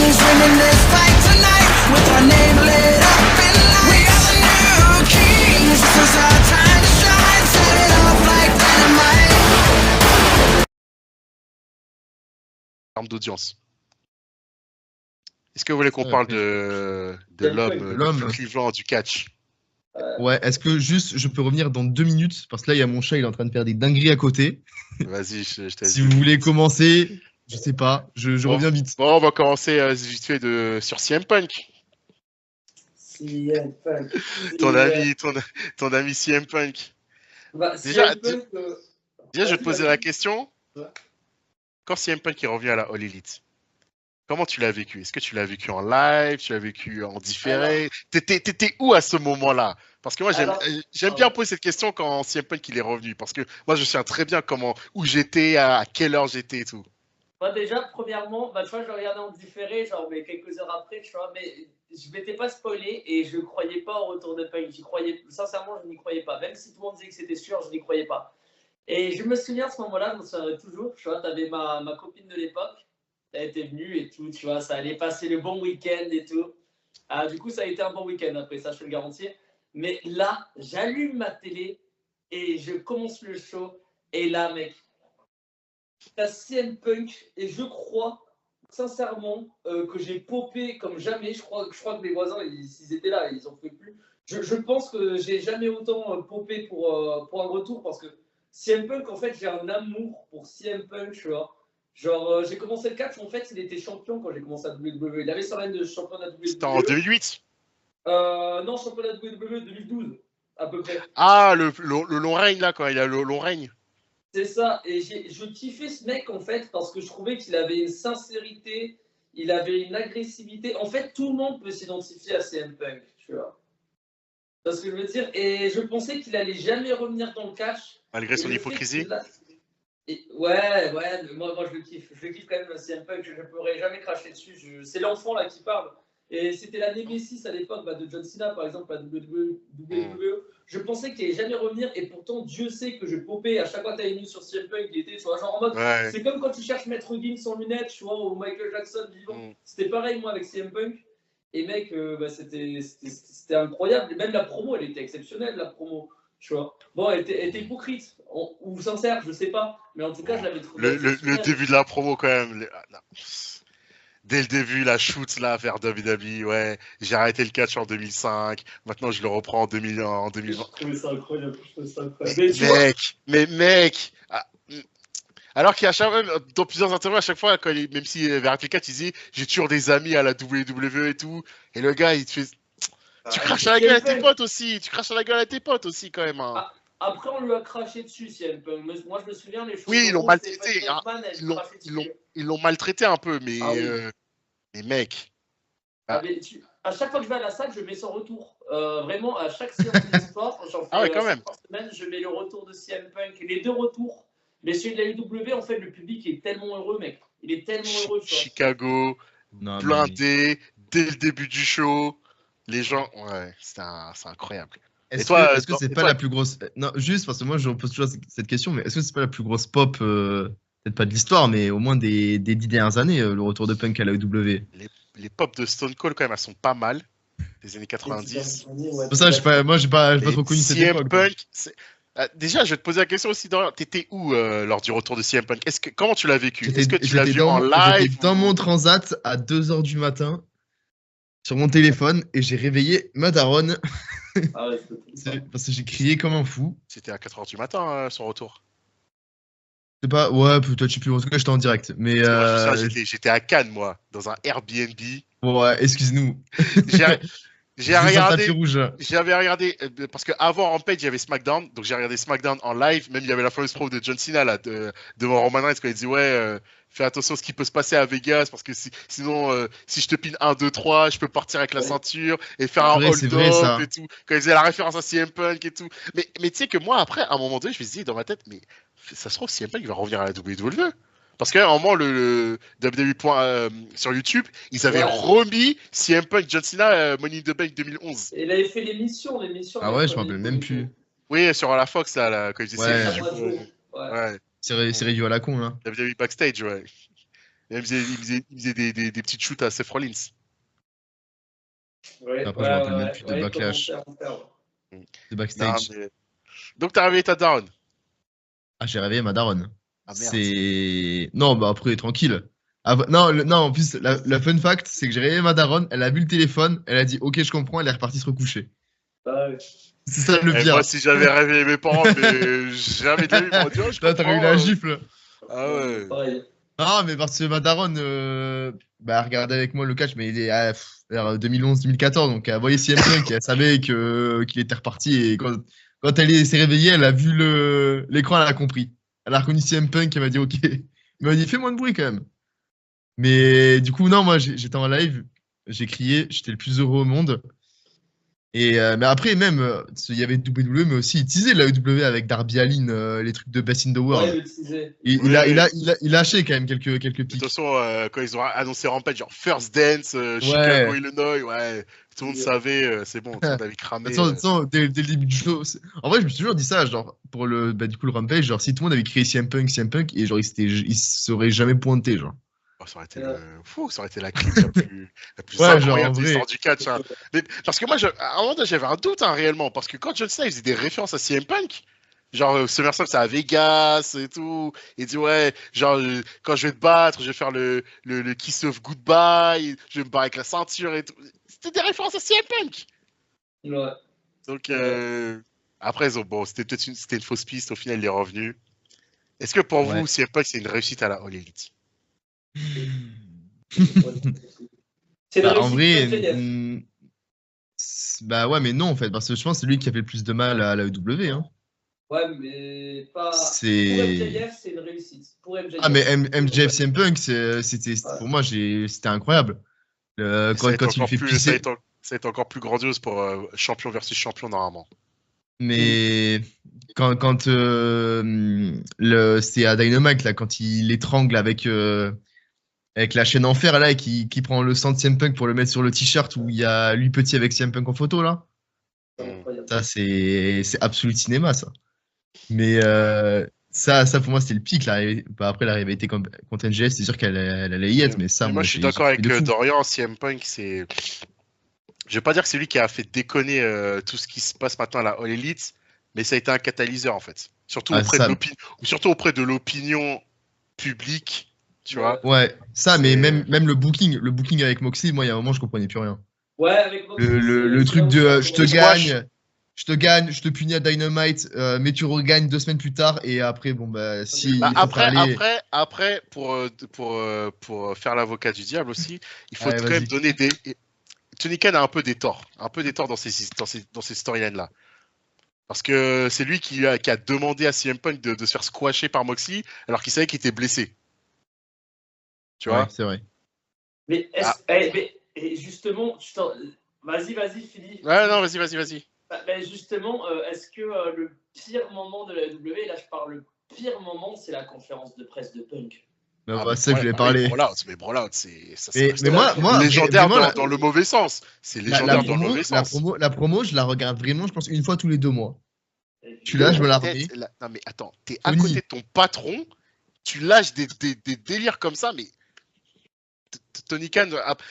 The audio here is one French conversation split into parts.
kings winning this fight tonight with our name lit up in lights. We are the new kings. This is our time to shine. Set it off like dynamite. En termes d'audience. Est-ce que vous voulez qu'on parle de l'homme le plus clivant du catch? Ouais, est-ce que juste je peux revenir dans 2 minutes? Parce que là, il y a mon chat, il est en train de faire des dingueries à côté. Vas-y, je t'ai dit. Si vous voulez commencer, je sais pas, je reviens vite. Bon, on va commencer vite fait sur CM Punk. CM Punk. Ton ami CM Punk. Bah, Déjà, CM Punk, déjà, je vais te poser la question. Ouais. Quand CM Punk est revenu à la All Elite, comment tu l'as vécu? Est-ce que tu l'as vécu en live? Tu l'as vécu en différé? T'étais où à ce moment-là? Parce que moi, j'aime bien poser cette question quand CM Punk il est revenu. Parce que moi, je sais très bien où j'étais, à quelle heure j'étais et tout. Moi, déjà, premièrement, bah, tu vois, je regardais en différé, genre, mais quelques heures après, tu vois, mais je m'étais pas spoilé et je croyais pas au retour de Punk. Sincèrement, je n'y croyais pas. Même si tout le monde disait que c'était sûr, je n'y croyais pas. Et je me souviens à ce moment-là, je me souviens toujours, tu vois, t'avais ma copine de l'époque, elle était venue et tout, tu vois, ça allait passer le bon week-end et tout. Du coup, ça a été un bon week-end après, ça, je peux le garantir. Mais là, j'allume ma télé et je commence le show. Et là, mec, t'as CM Punk et je crois sincèrement que j'ai popé comme jamais. Je crois que les voisins, s'ils étaient là, ils en pouvaient plus. Je pense que j'ai jamais autant popé pour un retour parce que CM Punk, en fait, j'ai un amour pour CM Punk, tu vois. Genre, j'ai commencé le catch, en fait, il était champion quand j'ai commencé à WWE. Il avait son règne de championnat WWE. C'était en 2008? Non, championnat WWE 2012, à peu près. Ah, le long règne, là, quand il a le long règne. C'est ça, et je kiffais ce mec, en fait, parce que je trouvais qu'il avait une sincérité, il avait une agressivité. En fait, tout le monde peut s'identifier à CM Punk, tu vois. C'est ce que je veux dire. Et je pensais qu'il allait jamais revenir dans le catch. Malgré son hypocrisie. Ouais, moi je le kiffe. Je le kiffe quand même, CM Punk. Je ne pourrais jamais cracher dessus. C'est l'enfant là qui parle. Et c'était la Nemesis à l'époque de John Cena, par exemple, à WWE. Je pensais qu'il n'allait jamais revenir. Et pourtant, Dieu sait que je popais à chaque fois que tu as une news sur CM Punk. Il était tu vois, genre en mode. Ouais. C'est comme quand tu cherches Maître Gims sans lunettes, tu vois, ou Michael Jackson vivant. C'était pareil, moi, avec CM Punk. Et mec, c'était incroyable. Même la promo, elle était exceptionnelle, la promo. Tu vois. Bon, elle était hypocrite ou sincère, je sais pas. Mais en tout cas, je l'avais trouvé. Le début de la promo, quand même. Dès le début, la shoot là vers WWE, ouais. J'ai arrêté le catch en 2005. Maintenant, je le reprends en 2020. Je trouvais ça incroyable. Mec. Alors qu'il y a dans plusieurs interviews, à chaque fois, même si vers le catch, il disait j'ai toujours des amis à la WWE et tout. Et le gars, il te fait. Tu craches à la gueule à tes potes aussi. Tu craches à la gueule à tes potes aussi, quand même. Hein. Après, on lui a craché dessus, CM Punk. Moi, je me souviens, les choses. Oui, ils l'ont maltraité. Hein. Ils l'ont maltraité un peu, mais. Mais mec. À chaque fois que je vais à la salle, je mets son retour. Vraiment, à chaque séance de sport, quand même. par semaine, je mets le retour de CM Punk. Les 2 retours. Mais celui de la UW, en fait, le public est tellement heureux, mec. Il est tellement heureux. Chicago, blindé, dès le début du show. Les gens, ouais, c'est incroyable. Est-ce que c'est pas la plus grosse... Non, juste parce que moi, je pose toujours cette question, mais est-ce que c'est pas la plus grosse pop, peut-être pas de l'histoire, mais au moins des 10 dernières années, le retour de Punk à la UW? Les pop de Stone Cold, quand même, elles sont pas mal. Des années 90. C'est pour ça, j'ai pas trop connu cette époque. Punk, déjà, je vais te poser la question aussi. T'étais où lors du retour de CM Punk? Comment tu l'as vécu? Est-ce que tu l'as vu en live? J'étais dans mon transat à 2h du matin sur mon téléphone et j'ai réveillé ma daronne. Parce que j'ai crié comme un fou. C'était à 4h du matin, son retour. C'est pas, ouais, peut-être, je sais plus. En tout cas, j'étais en direct. Mais j'étais à Cannes, moi, dans un Airbnb. Ouais, excuse-nous. J'avais regardé, parce qu'avant Rampage, il y avait SmackDown, donc j'ai regardé SmackDown en live, même il y avait la fameuse promo de John Cena, là, devant Roman Reigns, quand il dit, ouais, fais attention à ce qui peut se passer à Vegas, parce que sinon, si je te pine 1, 2, 3, je peux partir avec la ceinture, et faire un hold-up, et tout, quand il faisait la référence à CM Punk, et tout. Mais tu sais que moi, après, à un moment donné, je me suis dit, dans ma tête, mais ça se trouve, CM Punk, il va revenir à la WWE. Parce qu'à un moment, le WWE sur YouTube, ils avaient remis CM Punk, John Cena, Money in the Bank 2011. Et il avait fait l'émission. Ah ouais, je m'en rappelle même plus. Oui, sur la Fox, là, quand ils disaient c'est review à la con, là. WWE Backstage, ouais. Et il faisait des petites shoots à Seth Rollins. Ouais, Après, je me rappelle même plus de Backlash. De Non, backstage. mais- Donc, t'as réveillé ta daronne. Ah, j'ai réveillé ma daronne. Ah, merde. C'est. Non, bah après, tranquille. Ah, non, non, en plus, la fun fact, c'est que j'ai réveillé ma daronne, elle a vu le téléphone, elle a dit ok, je comprends, elle est repartie se recoucher. Ah, ouais. C'est ça le Et pire. moi, si j'avais réveillé mes parents, mais jamais de la vie, ils m'auraient dit, oh, je Là, t'aurais eu comprends, la gifle. Ah ouais. Pareil. Ah, mais parce que ma daronne, bah, regardait avec moi le catch, mais il est vers 2011-2014, donc elle voyait CM Punk et elle savait qu'il était reparti. Et quand elle s'est réveillée, elle a vu l'écran, elle a compris. Elle a reconnu CM Punk, elle m'a dit ok. Elle m'a dit fais moins de bruit quand même. Mais du coup, non, moi j'étais en live, j'ai crié, j'étais le plus heureux au monde. Et mais après, même, il y avait WWE, mais aussi il teasait la WWE avec Darby Allin, les trucs de Best in the World. Ouais, le teaser. Il lâchait quand même quelques De toute pics. façon, quand ils ont annoncé Rampage, genre First Dance, Chicago, Illinois, ouais, tout le monde savait, c'est bon, tout le monde avait cramé. De toute façon, dès le début du show, en vrai, je me suis toujours dit ça, genre, pour du coup, le Rampage, genre, si tout le monde avait crié CM Punk, et genre, il serait jamais pointé, genre. Oh, ça aurait été la clip la plus Ouais, incroyable genre, en de vrai. l'histoire du catch. Hein. Mais, parce que moi, à un moment donné, j'avais un doute, hein, réellement, parce que quand John Cena il faisait des références à CM Punk, genre, SummerSlam, c'est à Vegas et tout, il dit, ouais, genre, quand je vais te battre, je vais faire le kiss of goodbye, je vais me barrer avec la ceinture et tout. C'était des références à CM Punk. Ouais. Donc, après, bon, c'était une fausse piste, au final, il est revenu. Est-ce que pour Ouais. vous, CM Punk, c'est une réussite à la All Elite? C'est Bah, le en réussite vrai, de MJF. bah ouais, mais non, en fait, parce que je pense que c'est lui qui a fait le plus de mal à la EW, hein. Ouais, mais pas. Pour C'est. MJF, c'est une réussite. Pour MJF. Ah, mais MJF CM Punk, c'était, pour moi, c'était incroyable. Quand il lui fait pisser. Ça va être encore plus grandiose pour champion versus champion normalement. Mais quand c'était à Dynamite, là, quand il l'étrangle avec la chaîne en fer, là, et qui prend le sang de CM Punk pour le mettre sur le t-shirt où il y a lui petit avec CM Punk en photo, là. C'est incroyable. Ça, c'est absolu cinéma, ça. Mais ça, pour moi, c'était le pic. Bah, après, la rivalité contre NGS, c'est sûr qu'elle allait y être, mais ça, moi, je suis j'ai d'accord avec kiffé de fou. Dorian. CM Punk, c'est. Je vais pas dire que c'est lui qui a fait déconner tout ce qui se passe maintenant à la All Elite, mais ça a été un catalyseur en fait. Surtout auprès de l'opinion publique, tu vois. Ouais, ça, mais même le booking avec Moxley, moi, il y a un moment, je comprenais plus rien. Ouais, avec Moxley, Le c'est truc là où de ça- je te gagne, je te punis à Dynamite, mais tu regagnes 2 semaines plus tard, et après, bon, bah, si. Bah, il faut parler- après, pour faire l'avocat du diable aussi, il faut Ouais, quand vas-y. même donner des. Tony Khan a un peu des torts dans ces storylines là. Parce que c'est lui qui a demandé à CM Punk de se faire squasher par Moxley alors qu'il savait qu'il était blessé. Tu vois? Ouais, c'est vrai. Mais, et justement, vas-y, Philippe. Ouais, non, vas-y. Bah, justement, est-ce que le pire moment de la WWE, là je parle le pire moment, c'est la conférence de presse de Punk. Bah, c'est ça que je voulais parler. Mais Brawlout, ça Mais reste moi, légendaire vraiment, dans le mauvais sens. C'est la légendaire dans le promo, mauvais sens. la promo, je la regarde vraiment, je pense, une fois tous les 2 mois. Je suis là, je me la remets. Non, mais attends, t'es à Tony. côté de ton patron, tu lâches des délires comme ça, mais Tony Khan.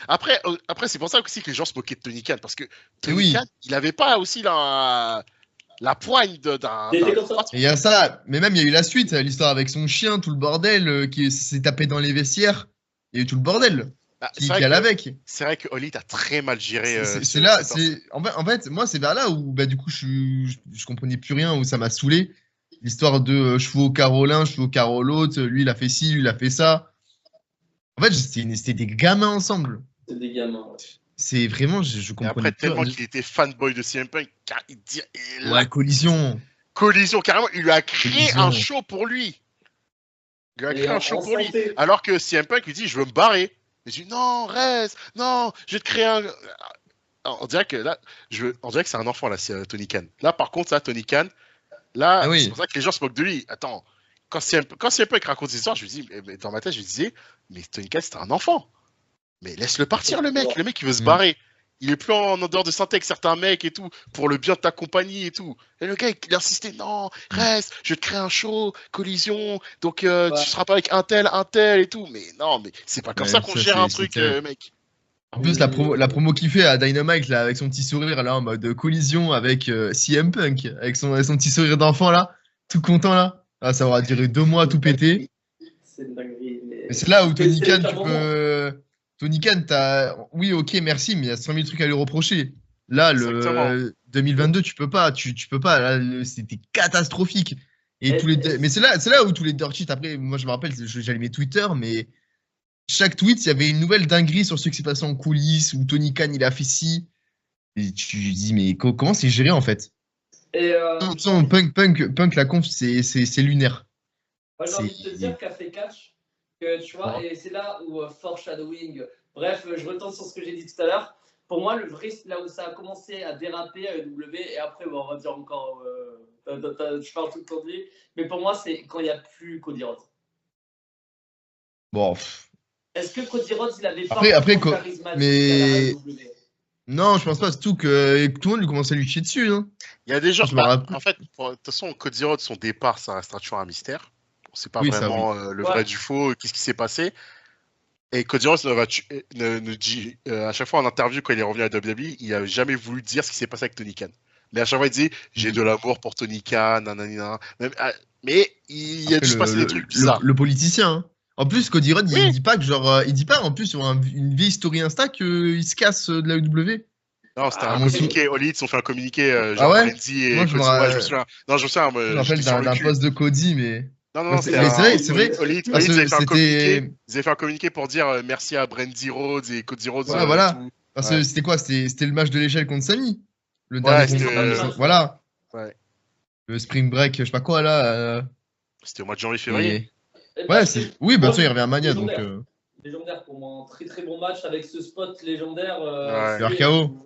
Après c'est pour ça aussi que les gens se moquaient de Tony Khan, parce que Tony Khan, il avait pas aussi la poigne d'un. Il était comme ça. Et il y a ça, mais même il y a eu la suite, l'histoire avec son chien, tout le bordel, qui s'est tapé dans les vestiaires. Il y a eu tout le bordel Bah, qui allait avec. C'est vrai que Oli a très mal géré. C'est là, en fait, moi, c'est vers là où, bah, du coup, je comprenais plus rien, où ça m'a saoulé. L'histoire de chevaux au carreau l'un, chevaux au carreau l'autre, lui, il a fait ci, lui, il a fait ça. En fait, c'était des gamins ensemble. C'est des gamins. Ouais. C'est vraiment, je Et comprenais après, plus tellement rien. qu'il était fanboy de CM Punk, Ouais, collision. collision, carrément, il lui a créé Collision. un show pour lui. Il lui a Et créé un en show pour lui. santé. Alors que CM Punk lui dit, je veux me barrer. Il dit, non, reste, non, je vais te créer un. Alors, on dirait que là, on dirait que c'est un enfant, là, c'est Tony Khan. Là, par contre, ça, Tony Khan, là, Ah oui. c'est pour ça que les gens se moquent de lui. Attends, quand CM Punk raconte ses histoires, je me dis, mais dans ma tête, je me disais, mais Tony Khan, c'est un enfant. Mais laisse-le partir, le mec. Le mec, il veut se barrer. Il est plus en dehors de synthèque, certains mecs et tout, pour le bien de ta compagnie et tout. Et le gars, il insistait, non, reste, je vais te créer un show, collision, donc Ouais. tu seras pas avec un tel et tout. Mais non, mais c'est pas comme Ouais, ça qu'on ça, gère un c'est truc, terrible. mec. En plus, la promo qu'il fait à Dynamite, là, avec son petit sourire, là, en mode collision avec CM Punk, avec son petit sourire d'enfant, là, tout content, là. Ah, ça aura duré 2 mois, tout pété. C'est une dinguerie. Et c'est là où Mais Tony c'est Khan, un tu moment. peux. Tony Khan, t'as. Oui, ok, merci, mais il y a 100 000 trucs à lui reprocher. Là, Exactement. le 2022, tu peux pas. Tu peux pas. Là, c'était catastrophique. Et tous les. Mais c'est là où tous les dirt sheets, après, moi, je me rappelle, j'allumais Twitter, mais chaque tweet, il y avait une nouvelle dinguerie sur ce qui s'est passé en coulisses, où Tony Khan, il a fait ci. Et tu dis, mais comment c'est géré, en fait? Et Non, j'ai envie, Punk, la conf, c'est lunaire. moi, j'ai C'est. envie de te dire qu'a fait catch, que tu vois, et c'est là où foreshadowing, bref, je retombe sur ce que j'ai dit tout à l'heure. Pour moi, le vrai, là où ça a commencé à déraper à EW, et après, bon, on va dire encore, je parle tout le temps de lui, mais pour moi, c'est quand il n'y a plus Cody Rhodes. Bon. Est-ce que Cody Rhodes, il avait pas Après, autant charismatique à la mais. AEW? Non, je pense pas. C'est tout que tout le monde lui commence à lui chier dessus. Hein. Il y a des gens. Je me rappelle. En fait, de toute façon, Cody Rhodes, son départ, ça restera toujours un mystère. On sait pas Oui, ça, oui. vraiment le vrai Ouais. du faux, qu'est-ce qui s'est passé. Et Cody Rhodes ne dit, à chaque fois en interview, quand il est revenu à WWE, il a jamais voulu dire ce qui s'est passé avec Tony Khan. Mais à chaque fois, il dit j'ai de l'amour pour Tony Khan, nanana. Mais il y a Après, dû se passer des trucs bizarres. le politicien. Hein. En plus, Cody Rhodes, il Oui. dit pas que genre, il dit pas en plus sur une vieille story Insta qu'il se casse de la WWE. Non, c'était Ah, un mon communiqué. All Elite, ils ont fait un communiqué, Ah genre ouais? Brandy et Moi, je me, Cody. Ouais, je me ra- souviens. Non, je me souviens, je me j'étais rappelle sur le d'un cul. post de Cody, mais. Non, Ouais, c'était mais un. c'est vrai. All Elite, Parce ils avaient que fait un communiqué. c'était. Ils avaient fait un communiqué pour dire merci à Brandy Rhodes et Cody Rhodes. Ouais, voilà. Tout. Parce Ouais. que c'était quoi? C'était le match de l'échelle contre Sami. Le dernier Ouais, Ils contre. ont perdu le match, Voilà. Ouais. Le Spring Break, je sais pas quoi, là. C'était au mois de janvier-février. Et... Et Ouais, bah, oui, bah moi, ça, il revient à Mania, donc. légendaire. Légendaire pour moi. Un très très bon match avec ce spot légendaire. Ouais. Le RKO.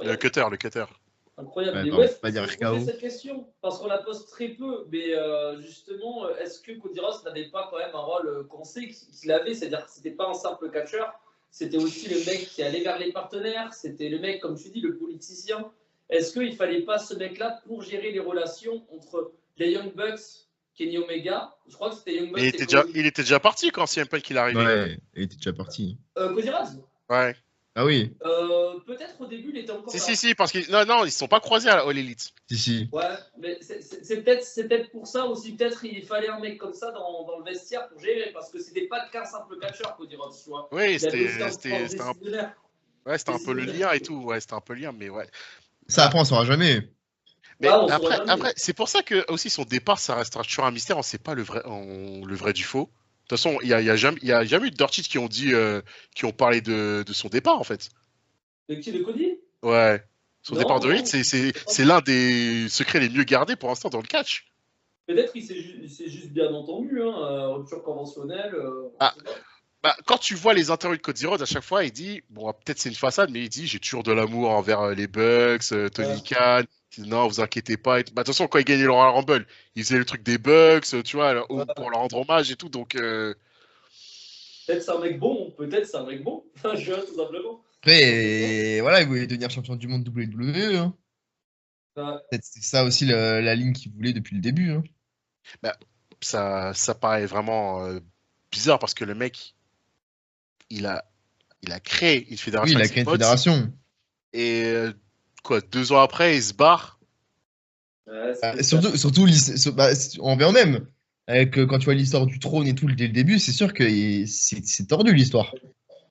Le cutter. Incroyable. Ouais, Mais pardon, ouais, pas dire je posais RKO. cette question parce qu'on la pose très peu. Mais justement, est-ce que Cody Rhodes n'avait pas quand même un rôle qu'on sait qu'il avait? C'est-à-dire que c'était pas un simple catcheur, c'était aussi le mec qui allait vers les partenaires, c'était le mec, comme tu dis, le politicien. Est-ce qu'il fallait pas ce mec-là pour gérer les relations entre les Young Bucks, Kenny Omega? Je crois que c'était Young Bucks Mais et Cody. il était déjà parti quand CM Punk il est arrivé. Ouais, il était déjà parti. Cody Rhodes? Ouais. Ah oui, Peut-être au début, il était encore là. Si, parce qu'ils non, ils se sont pas croisés à la All Elite. si. Ouais, mais c'est peut-être pour ça aussi, peut-être il fallait un mec comme ça dans le vestiaire pour gérer, parce que c'était pas qu'un simple catcheur, Cody Rhodes, tu vois. Oui, Il avait aussi un c'était fort un, décisionnaire. ouais, c'était un peu le lien et tout. Ouais, c'était un peu le lien, mais ouais. Ça, après, on saura jamais. Mais Ah, on saura jamais. après c'est pour ça que aussi son départ, ça restera toujours un mystère. On sait pas le vrai du faux. De toute façon, il y a jamais eu de dirt sheets qui ont dit, qui ont parlé de son départ en fait. De qui, de Cody? Ouais. Son Non, départ de non. Elite, c'est l'un des secrets les mieux gardés pour l'instant dans le catch. Peut-être qu'il s'est juste bien entendu, hein, rupture conventionnelle. Ah. je sais pas. Bah, quand tu vois les interviews de Cody Rhodes, à chaque fois, il dit, bon, peut-être c'est une façade, mais il dit, j'ai toujours de l'amour envers les Bucks, Tony Khan. Non, vous inquiétez pas. Bah, de toute façon, quand il gagnait le Royal Rumble, il faisait le truc des Bucks, tu vois, pour leur rendre hommage et tout. Donc, Peut-être c'est un mec bon, peut-être c'est un mec bon. Je tout simplement. Après, voilà, il voulait devenir champion du monde WWE. Hein. Ouais. Peut-être c'est ça aussi la ligne qu'il voulait depuis le début. Hein. bah, ça paraît vraiment bizarre parce que le mec, il a créé une Oui, fédération il a avec créé ses une potes, fédération. et quoi, 2 ans après, il se barre. Ouais, Et surtout on revient au même. Avec, quand tu vois l'histoire du trône et tout dès le début, c'est sûr que c'est tordu l'histoire.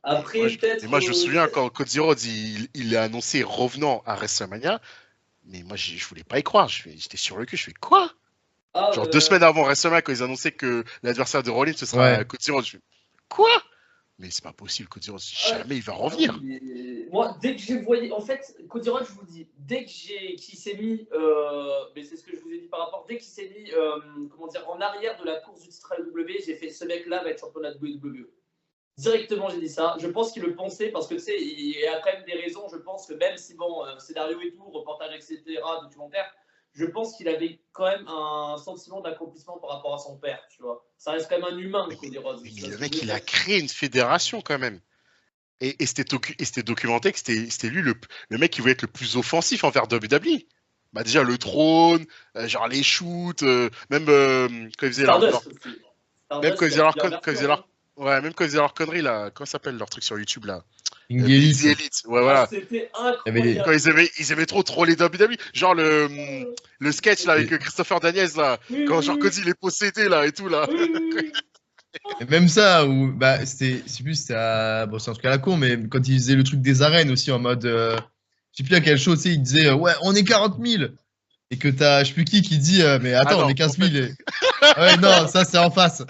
Après, Moi, peut-être. et moi, je me souviens quand Cody Rhodes il a annoncé revenant à WrestleMania, mais moi je voulais pas y croire. J'étais sur le cul. Je fais quoi? Ah, Genre 2 semaines avant WrestleMania, quand ils annonçaient que l'adversaire de Rollins ce sera Ouais. Cody Rhodes, je fais quoi? Mais c'est pas possible, Cody Rhodes, jamais il va revenir. Moi, dès que j'ai voyé, en fait, Cody Rhodes, je vous dis, dès que qu'il s'est mis, mais c'est ce que je vous ai dit par rapport, dès qu'il s'est mis, comment dire, en arrière de la course du titre AEW, j'ai fait ce mec-là va être championnat de WWE. Directement, j'ai dit ça. Je pense qu'il le pensait parce que tu sais, il y a quand même des raisons. Je pense que même si bon, scénario et tout, reportage, etc., documentaire, je pense qu'il avait quand même un sentiment d'accomplissement par rapport à son père, tu vois. Ça reste quand même un humain, Cody Rhodes. Mais le mec, il a créé une fédération quand même. Et c'était documenté que c'était lui le mec qui voulait être le plus offensif envers WWE. Bah déjà le trône, genre les shoots, même quand ils faisaient Stardust aussi. même Stardust, quand ils il faisaient a leur, plusieurs quand ils faisaient versions, hein. leur ouais, même quand ils faisaient leur connerie là, comment ça s'appelle leur truc sur YouTube là, King Big The Elite. Elite. Ouais Ah, voilà. c'était Il y avait les- Quand incroyable. ils aimaient trop troller WWE, genre le sketch là avec Et, Christopher Daniels là, Oui, quand oui, genre oui. Cody il est possédé là et tout là. Oui, oui, oui. et même ça, où, bah, c'est plus, bon, c'est un truc à la con, mais quand ils faisaient le truc des arènes aussi en mode. Je sais plus à quelle chose, tu sais, ils disaient ouais, on est 40 000. Et que t'as, je sais plus qui dit mais Ah attends, on non, est en 15 fait, 000. Ah ouais, non, ça c'est en face.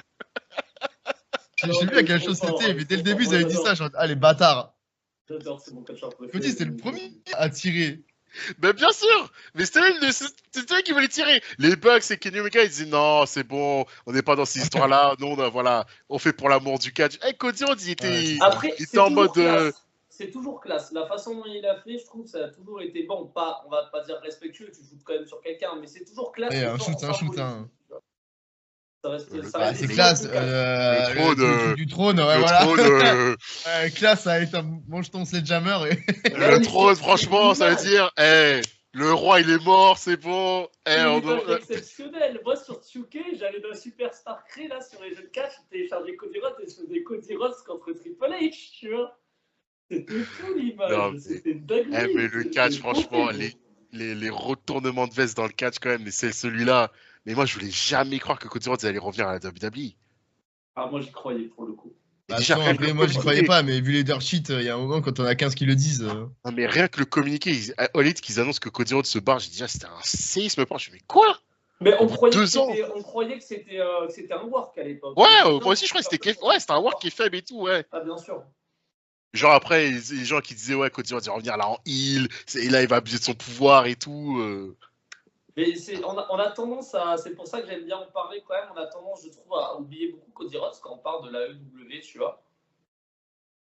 Je Non, sais plus mais à ils quelle sont chose forts, c'était, ils mais dès sont le forts. début ils Moi, avaient dit ça. j'adore. Genre, ah les bâtards. J'adore, c'est mon catcheur préféré. Cody c'était le premier à tirer. ben bien sûr, mais c'était eux qui voulaient tirer. Les Bucks et Kenny Omega ils disaient non, c'est bon, on n'est pas dans cette histoire là, non, voilà, on fait pour l'amour du catch. Eh Cody Rhodes Ouais, c'est ça. Après, il était c'est en toujours mode classe. C'est toujours classe. La façon dont il a fait, je trouve, ça a toujours été bon. Pas, on va pas dire respectueux, tu joues quand même sur quelqu'un, mais c'est toujours classe Ouais, et un shoot, sans c'est un shoot. symbolique. Hein. le, Ça Bah, reste c'est des le, classe. choses de classe. le Le truc trône, du trône, ouais, le voilà. trône, Classe, ça va être un mange ton sledgehammer. Non, le mais trône, c'est franchement, ça veut l'image. dire, le roi il est mort, c'est bon. C'est une image exceptionnelle. Moi, sur 2K, j'allais dans Superstar Cré, là, sur les jeux de catch, je téléchargeais Cody Rhodes et je faisais Cody Rhodes contre Triple H, tu vois. C'était fou l'image. Non, C'était une mais dinguerie. le C'était catch, trop fait, franchement, gros. les retournements de veste dans le catch quand même, mais c'est celui-là. Mais moi, je voulais jamais croire que Cody Rhodes allait revenir à la WWE. Ah, moi, j'y croyais pour le coup. Et Bah, déjà, sans, rien que le après, moi, j'y croyais communiqué, pas, mais vu les dirt sheets, il y a un moment, quand on a 15 qui le disent. non, mais rien que le communiqué, à All Elite, qu'ils annoncent que Cody Rhodes se barre, j'ai dit, ah, c'était un séisme pour moi. Je me dis, mais quoi? Mais Au bout de 2 ans? on croyait que c'était un work à l'époque. Ouais, On était moi aussi, je crois que c'était un work qui est faible et tout, ouais. Ah, bien sûr. Genre après, les gens qui disaient, ouais, Cody Rhodes va revenir là en heal, et là, il va abuser de son pouvoir et tout. Mais on a tendance à. C'est pour ça que j'aime bien en parler quand même. On a tendance, je trouve, à oublier beaucoup Cody Rhodes quand on parle de la EW, tu vois.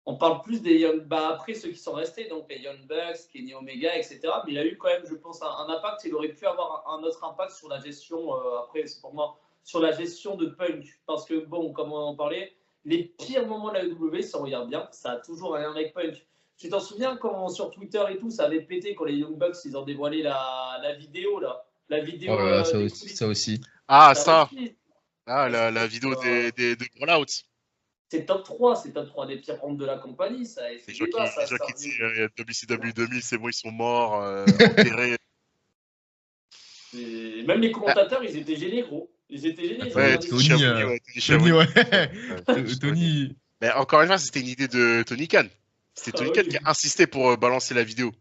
On parle plus des Young. Bah, après, ceux qui sont restés, donc les Young Bucks, Kenny Omega, etc. Mais il a eu quand même, je pense, un impact. Il aurait pu avoir un autre impact sur la gestion, après, c'est pour moi, sur la gestion de Punk. Parce que, bon, comme on en parlait, les pires moments de la EW, si on regarde bien, ça a toujours un lien avec Punk. Tu t'en souviens quand sur Twitter et tout, ça avait pété quand les Young Bucks, ils ont dévoilé la vidéo, là. La vidéo Oh là là, des coulisses. ça aussi. Ah, Ça ça! aussi, Ah, ça, la c'était, vidéo de Brawlout. c'est top 3 des pires hontes de la compagnie. Ça a fait Les gens débat, ça. qui Ça disent WCW 2000, c'est bon, ils sont morts, enterrés. et même les commentateurs, ils étaient gênés, gros. Ils étaient gênés. Ils ont Ouais, regardé Tony, ça. Schiavone, ouais, Tony Tony, Schiavone. ouais. Tony. Mais encore une fois, c'était une idée de Tony Khan. C'était Ah Tony oui. Khan qui a insisté pour balancer la vidéo.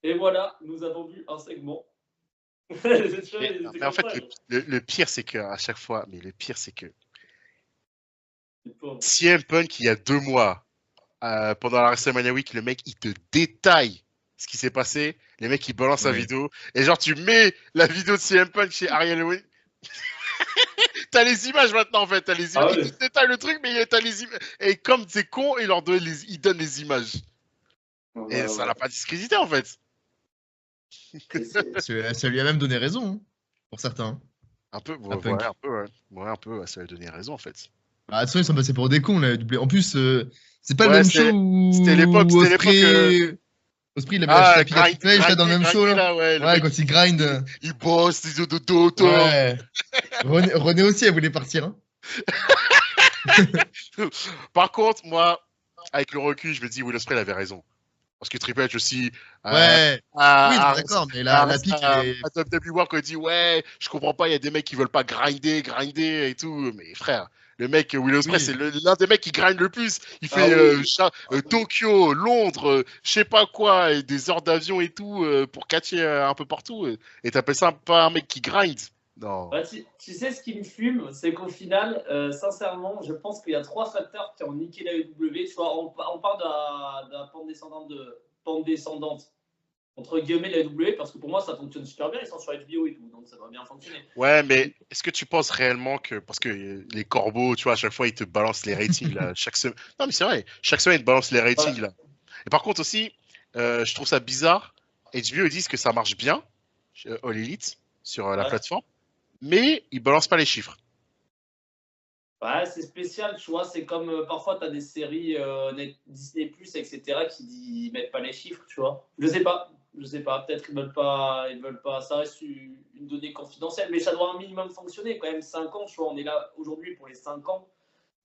Et voilà, nous avons vu un segment. C'est sûr, Mais, ils étaient mais en comme fait, ça, le pire, c'est qu'à chaque fois, mais le pire, c'est que les pauvres. CM Punk, il y a 2 mois, pendant la WrestleMania Week, le mec, il te détaille ce qui s'est passé. Les mecs, ils balancent la Ouais. vidéo. Et genre, tu mets la vidéo de CM Punk chez Ariel Helwani. T'as les images maintenant, en fait. T'as les images. Ah ouais. Il te détaille le truc, mais t'as les images. Et comme c'est con, il donne les images. Et ça l'a pas discrédité, en fait. Ça lui a même donné raison, hein, pour certains. Un peu, À Punk. ouais, un peu, ouais. Ouais, un peu, ouais, ça lui a donné raison, en fait. Bah, de toute façon, ils sont passés pour des cons, là. En plus, c'est pas Ouais, le même c'était- show où c'était l'époque, Osprey, il avait Ah, lâché la Triple H, là, dans le même show, là. ouais. Le Ouais, mec, quand il grind. il bosse, les yeux de Toto. Ouais. René aussi, elle voulait partir. Hein. Par contre, moi, avec le recul, je me dis, Will Ospreay, il avait raison. Parce que Triple H aussi. Ouais. Oui, non, d'accord, mais la pique, à elle est... WWE, quand il dit, ouais, je comprends pas, il y a des mecs qui veulent pas grinder et tout. Mais frère, le mec, Will Ospreay, Oui. c'est l'un des mecs qui grind le plus. Il Ah fait oui. Tokyo, Londres, je sais pas quoi, et des heures d'avion et tout, pour catcher un peu partout. Et t'appelles ça pas un mec qui grind? Non. Bah, tu sais ce qui me fume, c'est qu'au final, sincèrement, je pense qu'il y a 3 facteurs qui ont niqué la EW. Tu vois, on parle de la pente descendante entre guillemets la EW, parce que pour moi ça fonctionne super bien, ils sont sur HBO et tout, donc ça va bien fonctionner. Ouais, mais est-ce que tu penses réellement que. Parce que les corbeaux, tu vois, à chaque fois, ils te balancent les ratings, là, chaque semaine. Non, mais c'est vrai, chaque semaine, ils te balancent les ratings, Ouais. là. Et par contre, aussi, je trouve ça bizarre. HBO, ils disent que ça marche bien, All Elite, sur la Ouais. plateforme, mais ils balancent pas les chiffres. Ouais, c'est spécial, tu vois. C'est comme parfois, tu as des séries Disney, etc., qui mettent pas les chiffres, tu vois. Je sais pas. Peut-être ils veulent pas. Ça reste une donnée confidentielle, mais ça doit un minimum fonctionner quand même. 5 ans, tu vois. On est là aujourd'hui pour les 5 ans.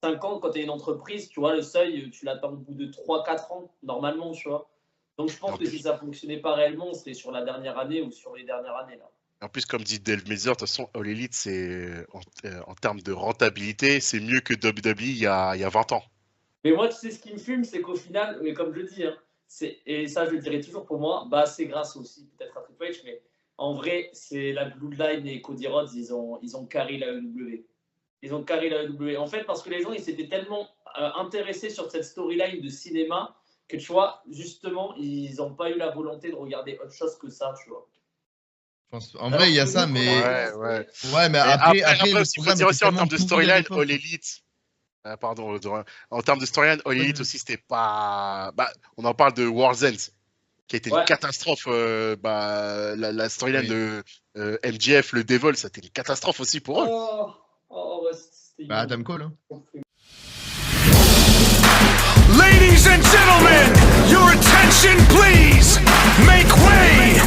5 ans, quand tu es une entreprise, tu vois, le seuil, tu l'attends au bout de 3-4 ans, normalement, tu vois. Donc, je pense que si ça fonctionnait pas réellement, on serait sur la dernière année ou sur les dernières années, là. En plus, comme dit Dave Meltzer, de toute façon, All Elite, c'est en termes de rentabilité, c'est mieux que WWE il y a 20 ans. Mais moi, tu sais, ce qui me fume, c'est qu'au final, mais comme je le dis, hein, et ça, je le dirai toujours pour moi, bah, c'est grâce aussi peut-être à Triple H, mais en vrai, c'est la Bloodline et Cody Rhodes, ils ont carré la EW. Ils ont carré la EW. En fait, parce que les gens, ils s'étaient tellement intéressés sur cette storyline de cinéma que, tu vois, justement, ils n'ont pas eu la volonté de regarder autre chose que ça, tu vois. En vrai, il y a ça, mais. Ouais. Ouais, mais Après, le aussi, il faut programme dire était aussi en tellement termes de pourri à storyline, l'époque. All Elite. Pardon, en termes de storyline, All Elite aussi, c'était pas. Bah, on en parle de War's End, qui a été une catastrophe. La storyline de MJF, le Devil, c'était une catastrophe aussi pour eux. Ouais, c'était Bah, Adam Cole. Hein. Ladies and gentlemen, your attention please. Make way.